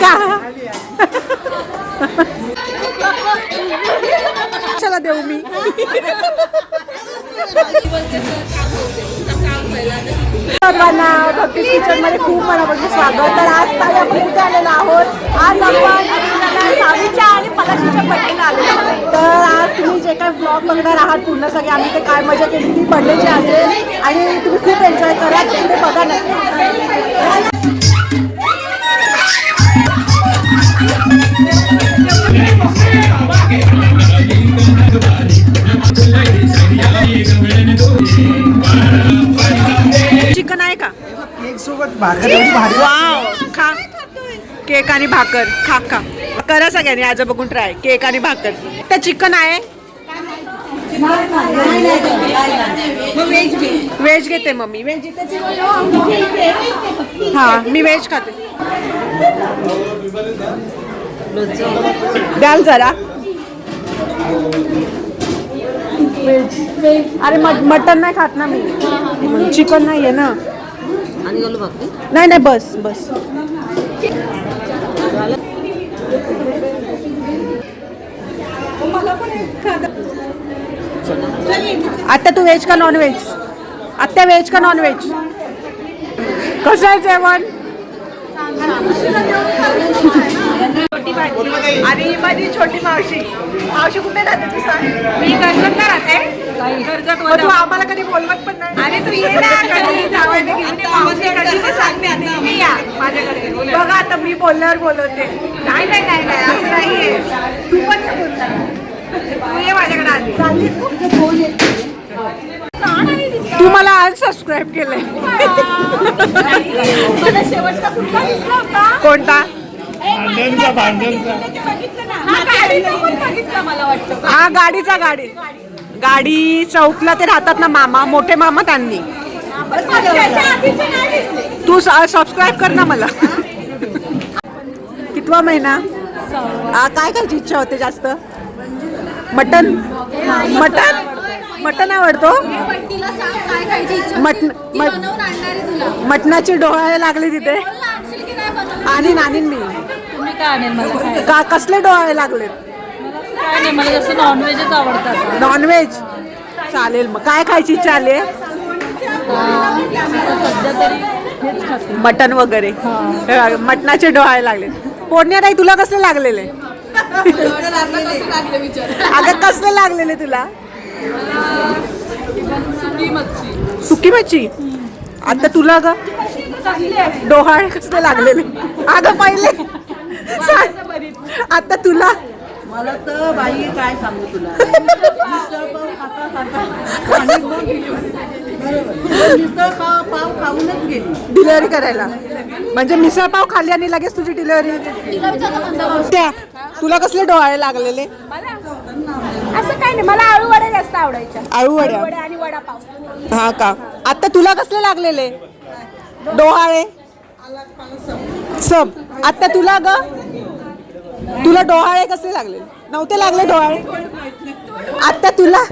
का? चला देऊ मी. सर्वांना भक्तीज किचन मध्ये खूप मनापासून स्वागत. तर आज ताई आपण कुठे आलेलो आहोत? आज आपण सावीच्या आणि पलाशीच्या बर्थडेला आलेलो आहोत. तर आज तुम्ही जे काही ब्लॉग बघणार आहात पूर्ण सगळे आम्ही ते काय मजा केली ती बर्थडेची असेल आणि तुम्ही खूप एन्जॉय करा. तुम्ही बघा नक्की. चिकन आहे का? केक सोबत भाकर भारी. वाव, खा केक आणि भाकर. खा खा करा सगळ्यांनी आज बघून ट्राय. केक आणि भाकर. तर चिकन आहे. व्हेज घेते मम्मी. व्हेज हा मी व्हेज खाते. द्याल जरा. अरे मटन नाही खात ना मी. चिकन नाही आहे ना. नाही नाही बस बस. आता तू व्हेज का नॉन व्हेज? आत्या व्हेज का नॉन व्हेज? कसं आहे जेवण? आणि माझी छोटी मावशी. मावशी कुठे राहते तू सांग? मी कर्जतला राहते. कर्जत तू आम्हाला कधी बोलवत पण नाही. अरे तू ये ना कधी जावयाला घेऊन ये. मावशी कधी तर सांगते तुम्ही या माझ्याकडे. बघा आता मी बोलल्यावर बोलवते. नाही नाही नाही नाही असं नाहीये. तू पण नाही बोलणार. तू ये माझ्याकडे आधी. चालली तू मला आज सबस्क्राईब केलंय. मला शेवटचा कुठला दिसला होता? कोणता? मला वाटतं हा गाडीचा. गाडी चौकला ते राहतात ना मामा, मोठे मामा. त्यांनी तू सबस्क्राईब कर ना मला. कितवा महिना? काय खायची इच्छा होते जास्त? मटन. मटन आवडतो. मटणाची डोहाळे लागले तिथे. आणि नानी मी तुम्ही काय आणेल मला? का कसले डोहाळे लागले? काय नाही, मला जसं नॉनव्हेजच आवडतात. नॉनव्हेज चालेल. मग काय खायची इच्छा आली? सध्या तरी हेच खाते. मटन वगैरे. मटणाचे डोहाळे लागले. पोरण्या नाही तुला कसले लागलेले? अगं कसले लागलेले तुला? सुकी मच्छी. आता तुला ग डोहाळे कसले लागलेले? अगं पहिले आता तुला. मला तर बाई काय सांगू तुला. मिसळ पाव खाऊनच गेली डिलिव्हरी करायला. म्हणजे मिसळ पाव खाल्ली आणि लगेच तुझी डिलिव्हरी. त्या तुला कसले डोहाळे लागलेले? असं काही नाही, मला आळू वडे जास्त आवडायच्या. आळू वड्या आणि वडापाव. हा का? आता तुला कसले लागलेले डोहाळे? सब. आता तुला ग तुला डोहाळे कसले लागले? नव्हते लागले डोहाळे. आता तुला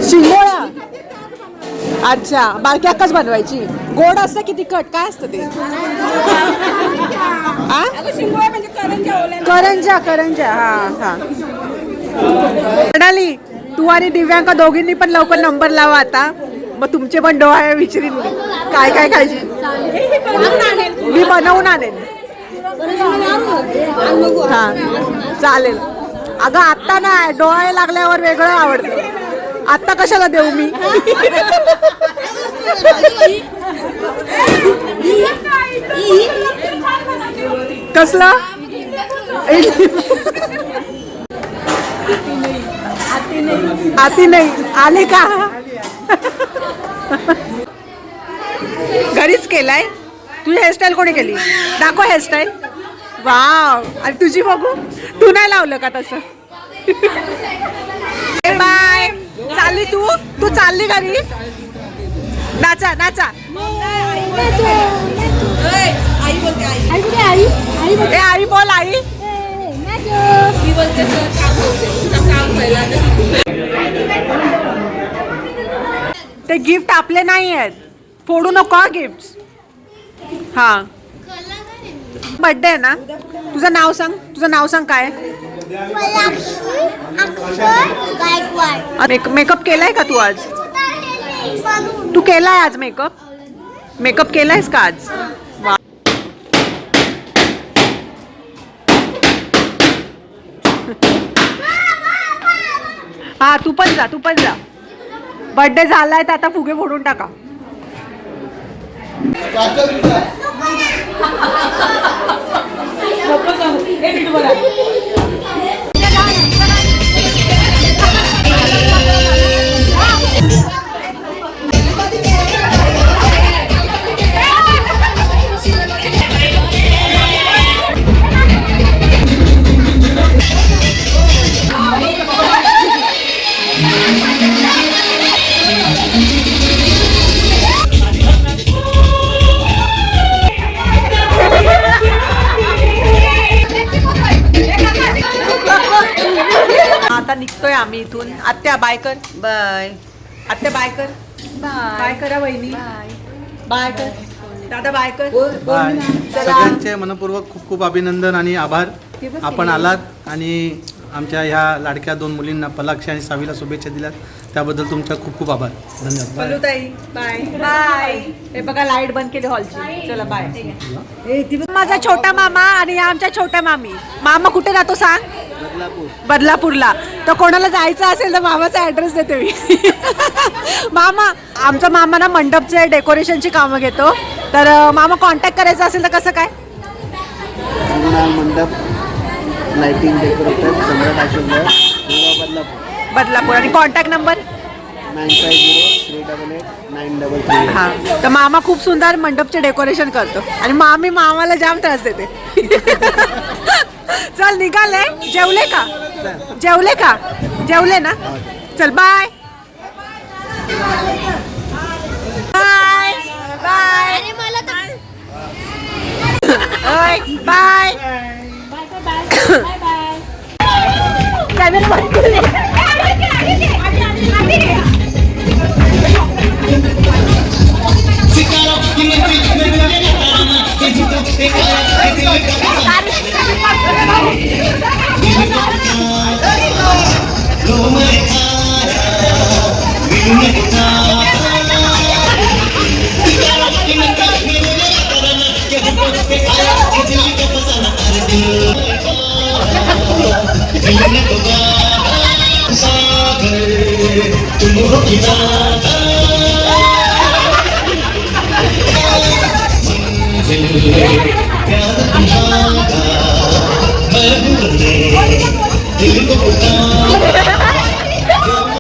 शिंगोळा. अच्छा बारकी अक्काच बनवायची. गोड असतं की तिखट? काय असतं ते? करंजा. हा प्रणाली तू आणि दिव्यांका दोघींनी पण लवकर नंबर लावा आता. मग तुमचे पण डोहाळे विचारीन काय काय खायची. मी बनवून आणेन. हा चालेल. अगं आत्ता नाही, डोहाळे लागल्यावर वेगळं आवडतं. आत्ता कशाला देऊ मी? कसलं? आती नाही आले का? घरीच केलाय. तुझी हेअरस्टाईल कोणी केली? दाखव हेअरस्टाईल. वाव. आणि तुझी बघू. तू नाही लावलं का तसं? बाय. चालली तू चालली घरी? नाचा. आई बोल. आई ते गिफ्ट आपले नाही आहेत. फोडू नको गिफ्ट. हा बर्थडे आहे ना. तुझं नाव सांग काय. मेकअप केलाय का तू आज. तू केलाय आज मेकअप केलायस का आज. वा. हा तू पण जा बर्थडे झालाय तर आता फुगे फोडून टाका. आता निघतोय आम्ही इथून. आत्या बाय कर. बाय आत्या बाय कर. बाय करा वहिनी. बाय कर दादा. बाय कर. बाय. सगळ्यांचे मनपूर्वक खूप खूप अभिनंदन आणि आभार. आपण आलात आणि आमच्या ह्या लाडक्या 2 मुलींना पलाक्षी आणि सावीला शुभेच्छा दिल्यात त्याबद्दल तुमचा खूप खूप आभार. धन्यवाद. पलूताई बाय. बाय. हे बघा लाईट बंद केली हॉलची. चला बाय. माझा छोटा मामा आणि आमच्या छोट्या मामी. मामा कुठे राहतो सांग. बदलापूरला. तर कोणाला जायचं असेल तर मामाचा ऍड्रेस देते मी. आमचा मामा ना मंडपचे डेकोरेशनची कामं घेतो. तर मामा कॉन्टॅक्ट करायचं असेल तर कसं काय. मंडप लाइटिंग डेकोरेटर सम्राट अशोकनगर बदलापूर. आणि कॉन्टॅक्ट नंबर 9503888933. हा. तर मामा खूप सुंदर मंडपचे डेकोरेशन करतो आणि मामाला जाम त्रास देते. चल निघाले. जेवले का. जेवले ना. चल बाय. Bye bye bye. प्यार